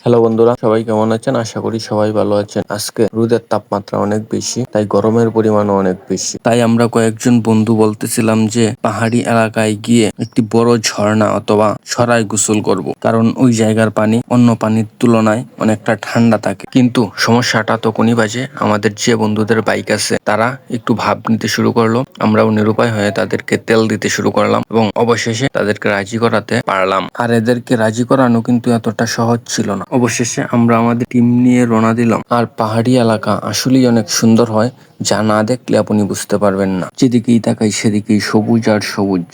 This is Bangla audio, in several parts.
হ্যালো বন্ধুরা, সবাই কেমন আছেন? আশা করি সবাই ভালো আছেন। আজকে রোদের তাপমাত্রা অনেক বেশি, তাই গরমের পরিমাণও অনেক বেশি। তাই আমরা কয়েকজন বন্ধু বলতেছিলাম যে পাহাড়ি এলাকায় গিয়ে একটি বড় ঝর্ণা অথবা সরায় গোসল করব, কারণ ওই জায়গার পানি অন্য পানির তুলনায় অনেকটা ঠান্ডা থাকে। কিন্তু সমস্যাটা তখনই বাজে, আমাদের যে বন্ধুদের বাইক আছে তারা একটু ভাব নিতে শুরু করলো। আমরাও নিরুপায় হয়ে তাদেরকে তেল দিতে শুরু করলাম এবং অবশেষে তাদেরকে রাজি করাতে পারলাম। আর এদেরকে রাজি করানো কিন্তু এতটা সহজ ছিল না। অবশেষে আমরা আমাদের টিম নিয়ে রওনা দিলাম। আর পাহাড়ি এলাকা আসলেই অনেক সুন্দর হয়, যা না দেখলে আপনি বুঝতে পারবেন না। যেদিকেই তাকাই সেদিকেই সবুজ আর সবুজ,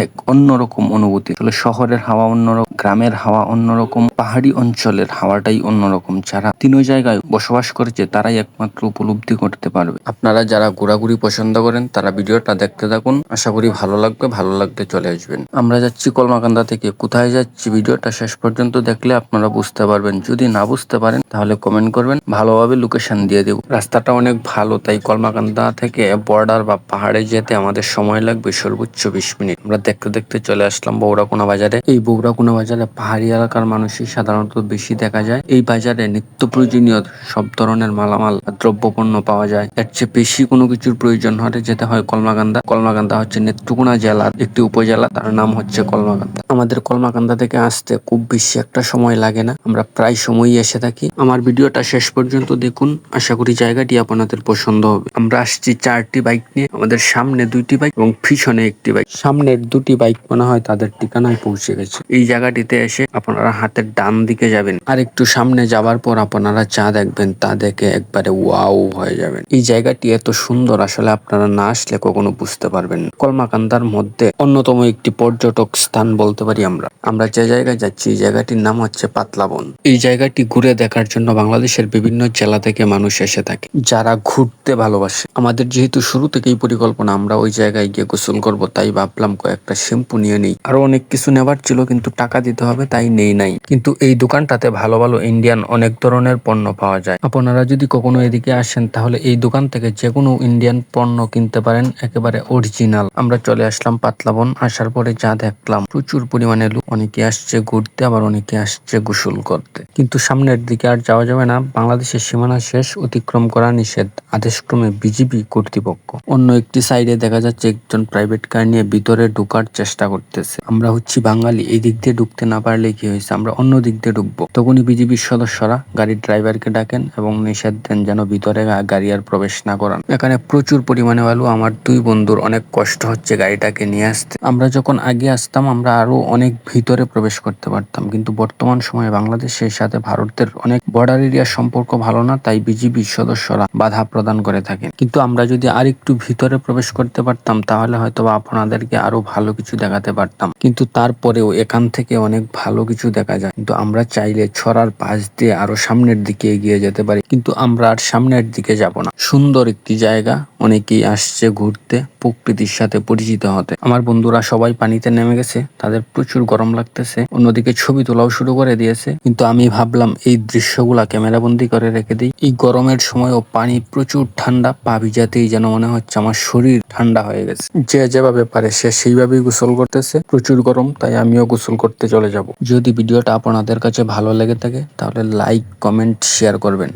এক অন্যরকম অনুভূতি। আসলে শহরের হাওয়া অন্যরকম, গ্রামের হাওয়া অন্যরকম, পাহাড়ি অঞ্চলের হাওয়াটাই অন্যরকম। যারা তিন জায়গায় বসবাস করেছে তারাই একমাত্র উপলব্ধি করতে পারবে। আপনারা যারা ঘোরাঘুরি পছন্দ করেন তারা ভিডিওটা দেখতে থাকুন, আশা করি ভালো লাগবে। ভালো লাগতে চলে আসবেন। আমরা যাচ্ছি কলমাকান্দা থেকে। কোথায় যাচ্ছি ভিডিওটা শেষ পর্যন্ত দেখলে আপনারা বুঝতে পারবেন। যদি না বুঝতে পারেন তাহলে কমেন্ট করবেন, ভালোভাবে লোকেশন দিয়ে দেব। রাস্তাটা অনেক ভালো, তাই কলমাকান্দা থেকে বর্ডার বা পাহাড়ে যেতে আমাদের সময় লাগবে সর্বোচ্চ 20 মিনিট। আমরা দেখতে দেখতে চলে আসলাম বৌরাকুনা বাজারে। এই বৌরাকুনা বাজারে পাহাড়ি এলাকার মানুষই সাধারণত বেশি দেখা যায়। এই বাজারে নিত্য প্রয়োজনীয় সব ধরনের মালামাল দ্রব্যপণ্য পাওয়া যায়। এর চেয়ে বেশি কোনো কিছুর প্রয়োজন হলে যেতে হয় কলমাকান্দা। কলমাকান্দা হচ্ছে নেত্রকোনা জেলার একটি উপজেলা, তার নাম হচ্ছে কলমাকান্দা। আমাদের কলমাকান্দা থেকে আসতে খুব বেশি একটা সময় লাগে না, আমরা প্রায় সময়ই এসে থাকি। আমার ভিডিওটা শেষ পর্যন্ত দেখুন, আশা করি জায়গাটি আপনাদের পছন্দ হবে। আমরা আসছি 4টি বাইক নিয়ে, আমাদের সামনে 2টি বাইক এবং পিছনে 1টি বাইক। সামনের 2টি বাইক মনে হয় তাদের ঠিকানায় পৌঁছে গেছে। এই জায়গাটিতে এসে আপনারা হাতের ডান দিকে যাবেন, আর একটু সামনে যাবার পর আপনারা চা দেখবেন, তা দেখে একবারে ওয়াও হয়ে যাবেন। এই জায়গাটি এত সুন্দর, আসলে আপনারা না আসলে কখনো বুঝতে পারবেন না। কলমাকান্দার মধ্যে অন্যতম একটি পর্যটক স্থান বলতে পারি আমরা যে জায়গায় যাচ্ছি এই জায়গাটির নাম হচ্ছে পাতলাবন। এই জায়গাটি ঘুরে দেখার জন্য বাংলাদেশের বিভিন্ন জেলা থেকে মানুষ এসে থাকে, যারা ঘুরতে ভালোবাসে। আমাদের যেহেতু শুরু থেকেই পরিকল্পনা আমরা ওই জায়গায় গিয়ে গোসল করব, তাই ভাবলাম কয়েকটা শ্যাম্পু নিয়ে নেই। আরো অনেক কিছু নেবার ছিল কিন্তু টাকা দিতে হবে, তাই নেই নাই। কিন্তু এই দোকানটাতে ভালো ভালো ইন্ডিয়ান অনেক ধরনের পণ্য পাওয়া যায়। আপনারা যদি কখনো এদিকে আসেন তাহলে এই দোকান থেকে যে কোনো ইন্ডিয়ান পণ্য কিনতে পারেন, একেবারে অরিজিনাল। আমরা চলে আসলাম পাতলাবন। আসার পরে যা দেখলাম, প্রচুর পরিমাণে লোক, অনেকে আসছে ঘুরতে আবার অনেকে আসছে গোসল করতে। কিন্তু সামনের দিকে আর যাওয়া যাবে না, বাংলাদেশের সীমানা শেষ, অতিক্রম করা নিষেধ, আদেশক্রমে বিজিবি কর্তৃপক্ষ। অন্য একটি সাইডে দেখা যাচ্ছে একজন প্রাইভেট কার নিয়ে ভিতরে ঢোকার চেষ্টা করতেছে। আমরা হচ্ছি বাঙালি, এই দিক দিয়ে ঢুকতে না পারলে কি হয়েছে, আমরা অন্য দিক দিয়ে ঢুকবো। তখনই বিজিবির সদস্যরা গাড়ির ড্রাইভারকে ডাকেন এবং নিষেধ দেন যেন ভিতরে গাড়ি আর প্রবেশ না করান। এখানে প্রচুর পরিমাণে বালু, আমার 2 বন্ধুর অনেক কষ্ট হচ্ছে গাড়িটাকে নিয়ে আসতে। আমরা যখন আগে আসতাম আমরা আরো অনেক ভিতরে প্রবেশ করতে পারতাম, কিন্তু বর্তমান সময়ে বাংলাদেশের সাথে ভারতের অনেক বর্ডার এরিয়ার সম্পর্ক ভালো না, তাই বিজিবির সদস্যরা বাধা প্রদান করে থাকেন। কিন্তু আমরা যদি আর একটু ভিতরে প্রবেশ করতে পারতাম তাহলে হয়তো আপনাদেরকে আরো ভালো কিছু দেখাতে পারতাম। কিন্তু তারপরেও এখান থেকে অনেক ভালো কিছু দেখা যায়। কিন্তু আমরা চাইলে ছড়ার পাশ দিয়ে আরো সামনের দিকে এগিয়ে যেতে পারি, কিন্তু আমরা আর সামনের দিকে যাব না। সুন্দর একটি জায়গা, অনেকেই আসছে ঘুরতে, প্রকৃতির সাথে পরিচিত হতে। আমার বন্ধুরা সবাই পানিতে নেমে গেছে, তাদের প্রচুর গরম লাগতেছে, অন্যদিকে ছবি তোলাও শুরু করে দিয়েছে। কিন্তু আমি ভাবলাম এই দৃশ্যগুলা ক্যামেরাবন্দি করে রেখে দিই। এই গরমের সময়ও পানি প্রচুর ঠান্ডা, পা ভিজাতেই যেন মনে হচ্ছে আমার শরীর ঠান্ডা হয়ে গেছে। যে যেভাবে পারে সে সেইভাবেই গোসল করতেছে। প্রচুর গরম, তাই আমিও গোসল করতে চলে যাব। যদি ভিডিওটা আপনাদের কাছে ভালো লেগে থাকে তাহলে লাইক, কমেন্ট, শেয়ার করবেন।